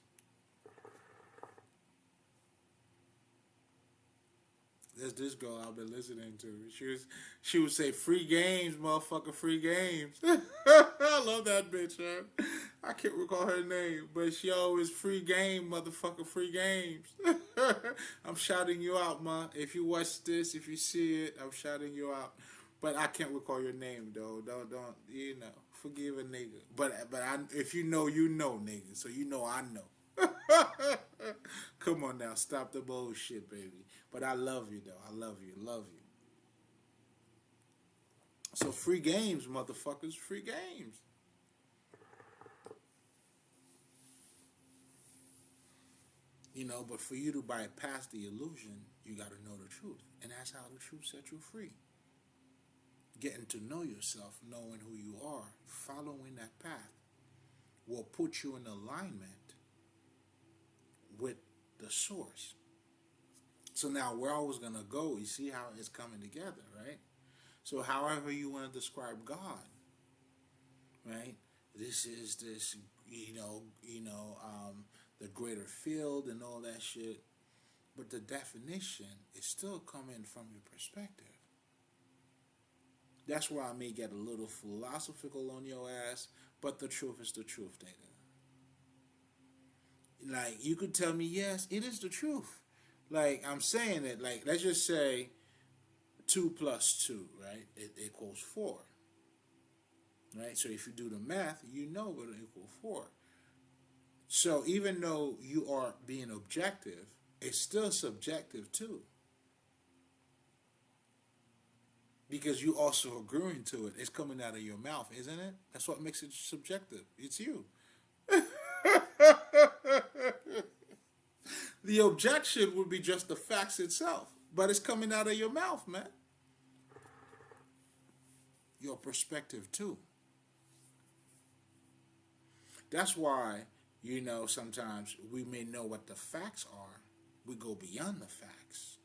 There's this girl I've been listening to. She would say free games, motherfucker, free games. I love that bitch, man. I can't recall her name, but she always free game, motherfucker, free games. I'm shouting you out, ma. If you watch this, if you see it, I'm shouting you out. But I can't recall your name though. Don't forgive a nigga. But if you know, nigga. So I know. Come on now, stop the bullshit, baby. But I love you though. I love you, love you. So free games, motherfuckers, free games. But for you to bypass the illusion, you got to know the truth. And that's how the truth set you free. Getting to know yourself, knowing who you are, following that path will put you in alignment with the source. So now where I was going to go, you see how it's coming together, right? So however you want to describe God, right? This is this, the greater field and all that shit. But the definition is still coming from your perspective. That's where I may get a little philosophical on your ass, but the truth is the truth, nigga. Like, you could tell me, yes, it is the truth. Like, I'm saying it, like, let's just say 2 plus 2, right? It equals 4. Right? So if you do the math, you know it'll equal 4. So even though you are being objective, it's still subjective too. Because you also agreeing to it. It's coming out of your mouth, isn't it? That's what makes it subjective. It's you. The objection would be just the facts itself. But it's coming out of your mouth, man. Your perspective too. That's why, sometimes we may know what the facts are. We go beyond the facts.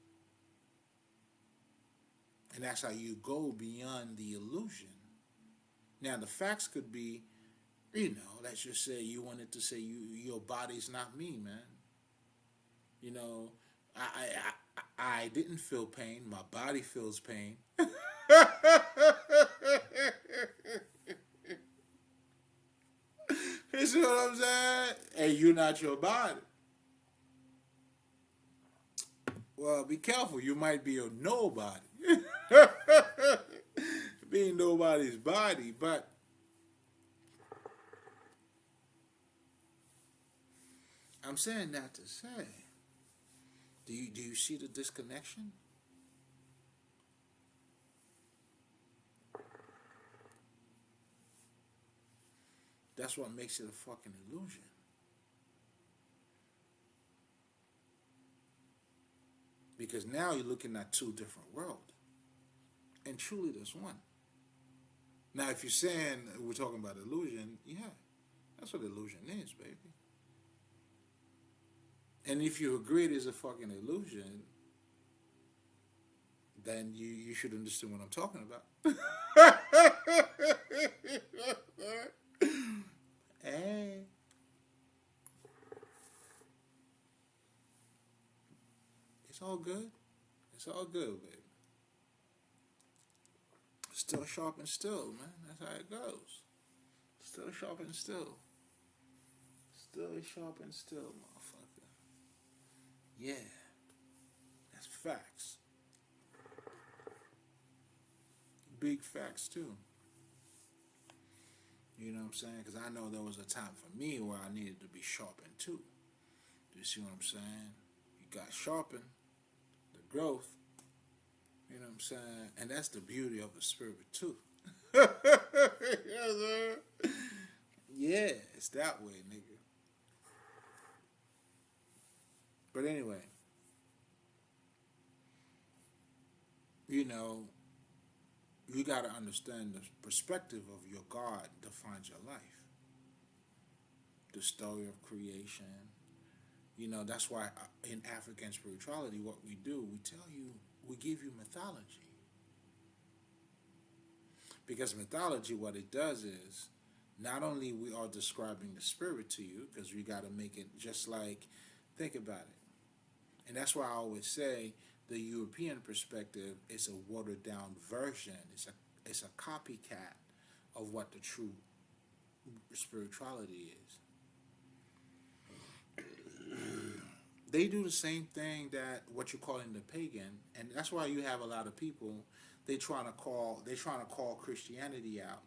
And that's how you go beyond the illusion. Now, the facts could be, let's just say you wanted to say your body's not me, man. I didn't feel pain. My body feels pain. You see what I'm saying? And you're not your body. Well, be careful. You might be a nobody. Being nobody's body, but I'm saying that to say, do you see the disconnection? That's what makes it a fucking illusion. Because now you're looking at 2 different worlds. And truly there's one. Now if you're saying we're talking about illusion, yeah, that's what illusion is, baby. And if you agree it is a fucking illusion, then you should understand what I'm talking about. Hey, it's all good. It's all good, baby. Still sharp and still, man. That's how it goes. Still sharp and still. Still sharp and still, motherfucker. Yeah, that's facts. Big facts, too. You know what I'm saying? Because I know there was a time for me where I needed to be sharpened, too. Do you see what I'm saying? You got sharpened, the growth. You know what I'm saying? And that's the beauty of the spirit, too. Yeah, it's that way, nigga. But anyway, you know, you got to understand the perspective of your God defines your life. The story of creation. You know, that's why in African spirituality, what we do, we tell you, we give you mythology. Because mythology, what it does is, not only we are describing the spirit to you, because we got to make it just like, think about it. And that's why I always say the European perspective is a watered down version. It's a copycat of what the true spirituality is. They do the same thing that what you call in the pagan, and that's why you have a lot of people they're trying to call Christianity out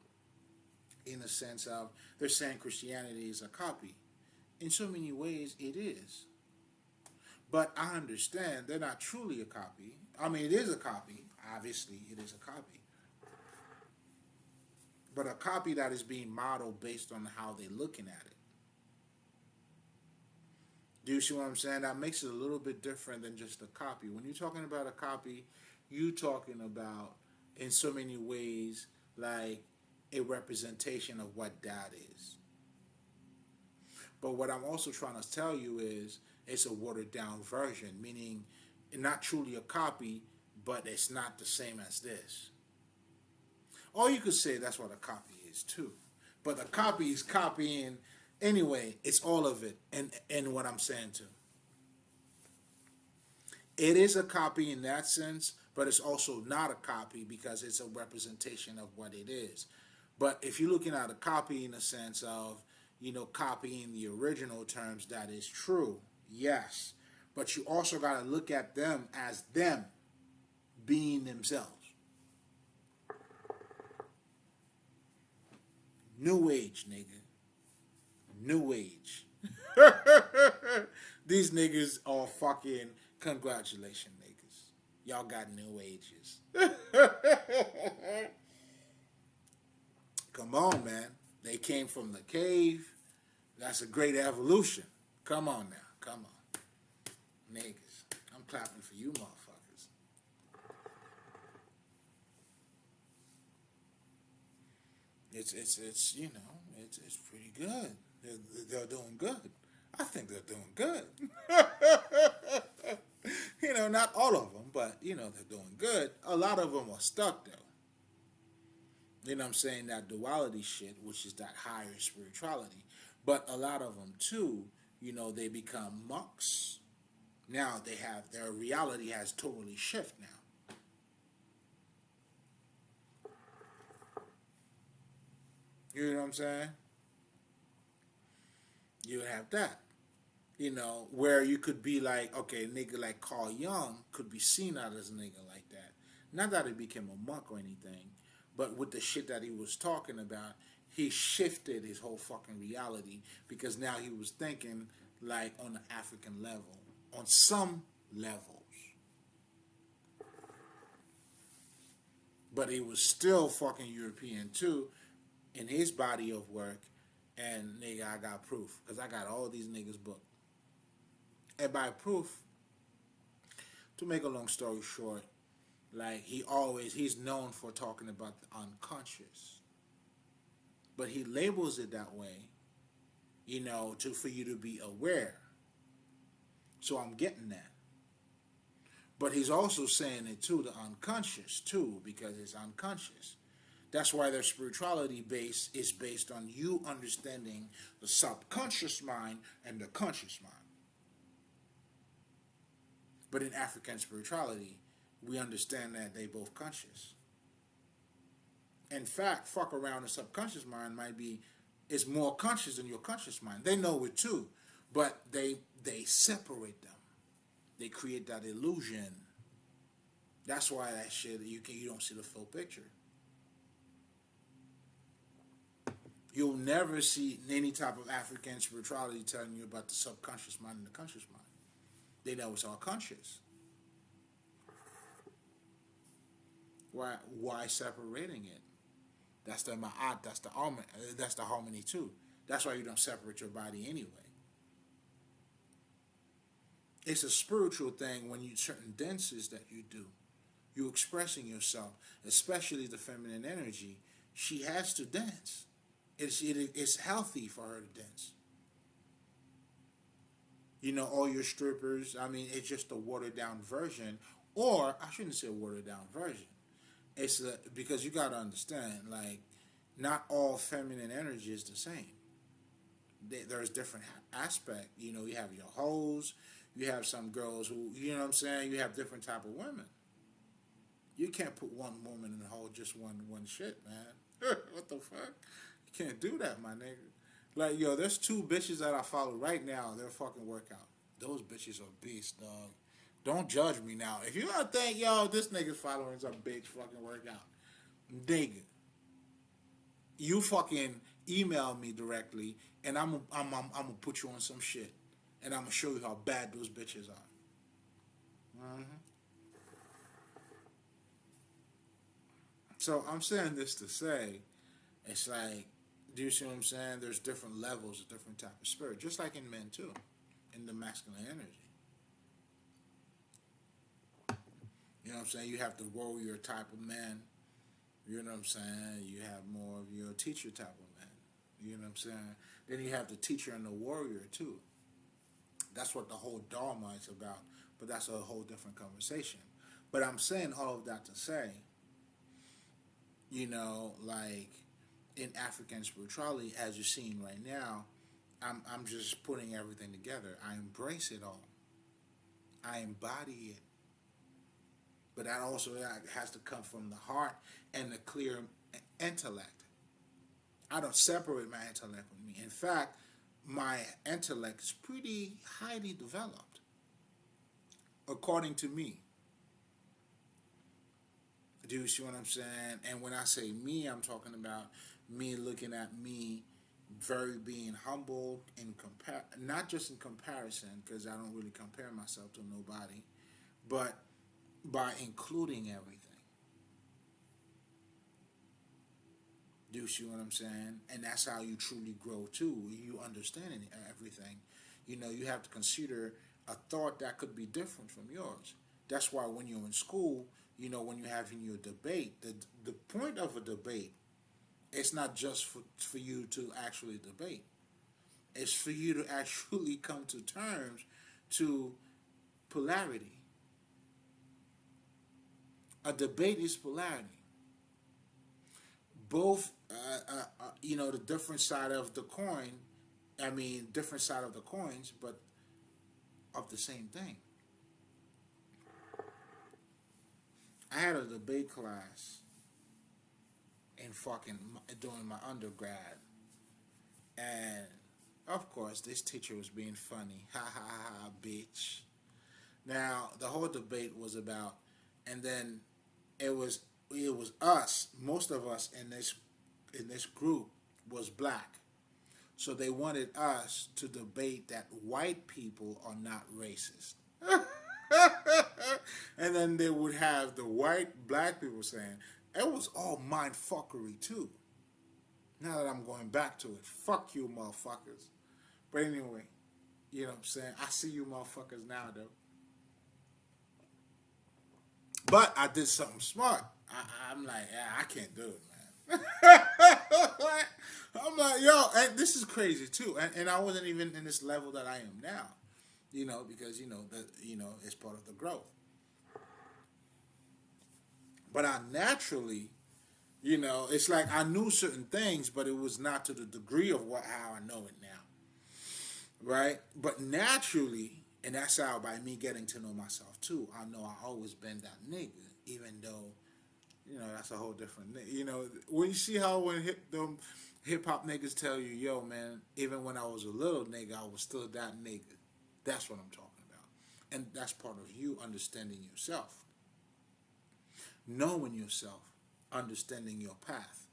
in the sense of they're saying Christianity is a copy. In so many ways, it is. But I understand they're not truly a copy. I mean, it is a copy. Obviously, it is a copy. But a copy that is being modeled based on how they're looking at it. Do you see what I'm saying? That makes it a little bit different than just a copy. When you're talking about a copy, you're talking about, in so many ways, like a representation of what that is. But what I'm also trying to tell you is it's a watered down version, meaning not truly a copy, but it's not the same as this. Or you could say that's what a copy is too. But a copy is copying anyway, it's all of it and what I'm saying too. It is a copy in that sense, but it's also not a copy because it's a representation of what it is. But if you're looking at a copy in the sense of, copying the original terms, that is true, yes. But you also got to look at them as them being themselves. New age, nigga. New age. These niggas are fucking congratulations, niggas. Y'all got new ages. Come on, man. They came from the cave. That's a great evolution. Come on now. Come on. Niggas. I'm clapping for you motherfuckers. It's pretty good. They're doing good. I think they're doing good. Not all of them, but they're doing good. A lot of them are stuck though. You know what I'm saying? That duality shit, which is that higher spirituality. But a lot of them too, they become monks. Now their reality has totally shifted now. You know what I'm saying? You have that. Where you could be like, okay, a nigga like Carl Jung could be seen out as a nigga like that. Not that he became a monk or anything, but with the shit that he was talking about, he shifted his whole fucking reality because now he was thinking like on the African level, on some levels. But he was still fucking European too in his body of work. And nigga, I got proof because I got all these niggas booked. And by proof, to make a long story short, like he's known for talking about the unconscious. But he labels it that way, for you to be aware. So I'm getting that. But he's also saying it to the unconscious too, because it's unconscious. That's why their spirituality base is based on you understanding the subconscious mind and the conscious mind. But in African spirituality, we understand that they both conscious. In fact, fuck around the subconscious mind might be is more conscious than your conscious mind. They know it too, but they separate them. They create that illusion. That's why that shit you don't see the full picture. You'll never see any type of African spirituality telling you about the subconscious mind and the conscious mind. They know it's all conscious. Why separating it? That's the ma'at, that's the harmony too. That's why you don't separate your body anyway. It's a spiritual thing when you certain dances that you do. You expressing yourself, especially the feminine energy. She has to dance. It's healthy for her to dance. You know, all your strippers, I mean, it's just a watered down version. Or, I shouldn't say a watered down version. Because you got to understand, like, not all feminine energy is the same. There's different aspect. You know, you have your hoes. You have some girls who, you know what I'm saying? You have different type of women. You can't put one woman in the whole just one shit, man. What the fuck? You can't do that, my nigga. Like, yo, there's two bitches that I follow right now. They're fucking workout. Those bitches are beasts, dog. Don't judge me now. If you don't think, yo, this nigga's following some bitch fucking workout, nigga, you fucking email me directly, and I'm gonna put you on some shit, and I'm gonna show you how bad those bitches are. Mm-hmm. So I'm saying this to say, it's like, do you see what I'm saying? There's different levels of different type of spirit, just like in men too, in the masculine energy. You know what I'm saying? You have the warrior type of man. You know what I'm saying? You have more of your teacher type of man. You know what I'm saying? Then you have the teacher and the warrior too. That's what the whole Dharma is about. But that's a whole different conversation. But I'm saying all of that to say, you know, like in African spirituality, as you're seeing right now, I'm just putting everything together. I embrace it all. I embody it. But that also has to come from the heart and the clear intellect. I don't separate my intellect with me. In fact, my intellect is pretty highly developed, according to me. Do you see what I'm saying? And when I say me, I'm talking about me looking at me very being humble in not just in comparison, because I don't really compare myself to nobody, but by including everything. Do you see what I'm saying? And that's how you truly grow too. You understanding everything. You know, you have to consider a thought that could be different from yours. That's why when you're in school, you know, when you're having your debate, the point of a debate, it's not just for you to actually debate. It's for you to actually come to terms to polarity. A debate is polarity. Both, you know, the different side of the coin, I mean, different side of the coins, but of the same thing. I had a debate class in fucking, during my undergrad. And, of course, this teacher was being funny. Ha ha ha, bitch. Now, the whole debate was about, and then it was us. Most of us in this group was black, so they wanted us to debate that white people are not racist. And then they would have the white black people saying it was all mind fuckery too. Now that I'm going back to it, fuck you motherfuckers. But anyway, you know what I'm saying? I see you motherfuckers now though. But I did something smart. I'm like, yeah, I can't do it, man. I'm like, yo, and this is crazy too. And I wasn't even in this level that I am now. because that it's part of the growth. But I naturally, it's like I knew certain things, but it was not to the degree of how I know it now, right? But naturally, and that's how by me getting to know myself too, I know I always been that nigga, even though that's a whole different nigga. When you see how when them hip hop niggas tell you, yo, man, even when I was a little nigga, I was still that nigga. That's what I'm talking about, and that's part of you understanding yourself, knowing yourself, understanding your path,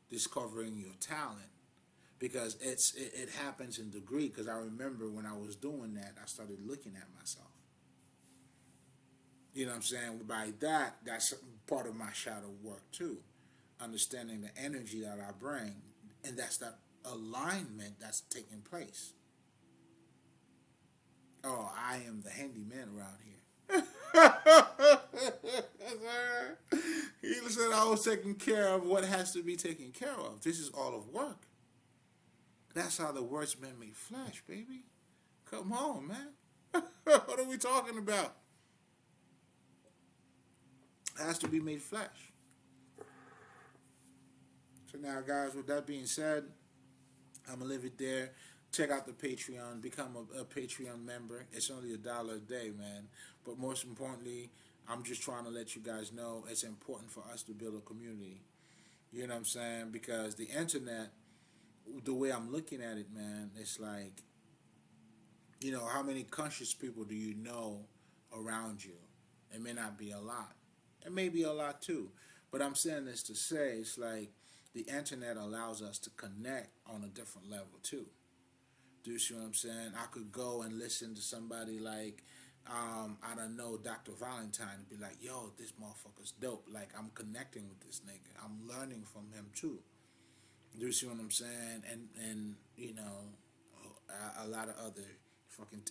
discovering your talent, because it happens in degree. Because I remember when I was doing that, I started looking at myself. You know what I'm saying? By that, that's part of my shadow work too, understanding the energy that I bring, and that's that alignment that's taking place. Oh, I am the handyman around here. He said I was taking care of what has to be taken care of. This is all of work. That's how the word's been made flesh, baby. Come on, man. What are we talking about? It has to be made flesh. So now, guys, with that being said, I'm going to leave it there. Check out the Patreon. Become a Patreon member. It's only $1 a day, man. But most importantly, I'm just trying to let you guys know it's important for us to build a community. You know what I'm saying? Because the internet, the way I'm looking at it, man, it's like, how many conscious people do you know around you? It may not be a lot. It may be a lot too. But I'm saying this to say, it's like the internet allows us to connect on a different level too. Do you see what I'm saying? I could go and listen to somebody like, I don't know, Dr. Valentine, and be like, yo, this motherfucker's dope. Like, I'm connecting with this nigga. I'm learning from him too. Do you see what I'm saying? And a lot of other fucking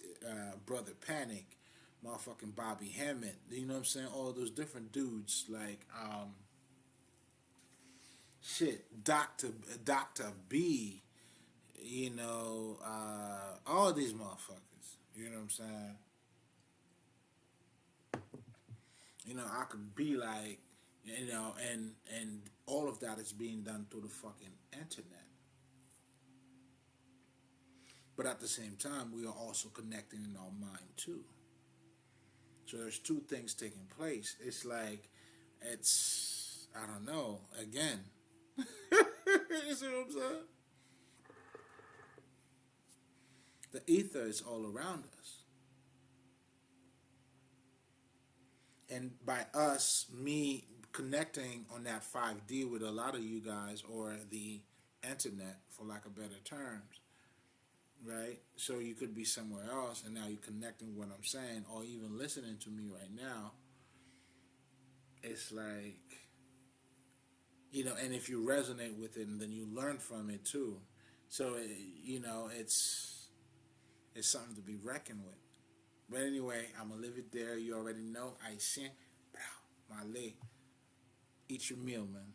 Brother Panic, motherfucking Bobby Hammond. You know what I'm saying? All those different dudes like Dr. B. All these motherfuckers. You know what I'm saying? I could be like, and all of that is being done through the fucking internet. But at the same time, we are also connecting in our mind too. So there's two things taking place. It's like, I don't know, again. You see what I'm saying? The ether is all around us. And by us, me connecting on that 5D with a lot of you guys, or the internet, for lack of better terms, right? So you could be somewhere else, and now you're connecting with what I'm saying, or even listening to me right now. It's like, and if you resonate with it, and then you learn from it too. So, it's something to be reckoned with. But anyway, I'm going to leave it there. You already know. I sent, Male. Eat your meal, man.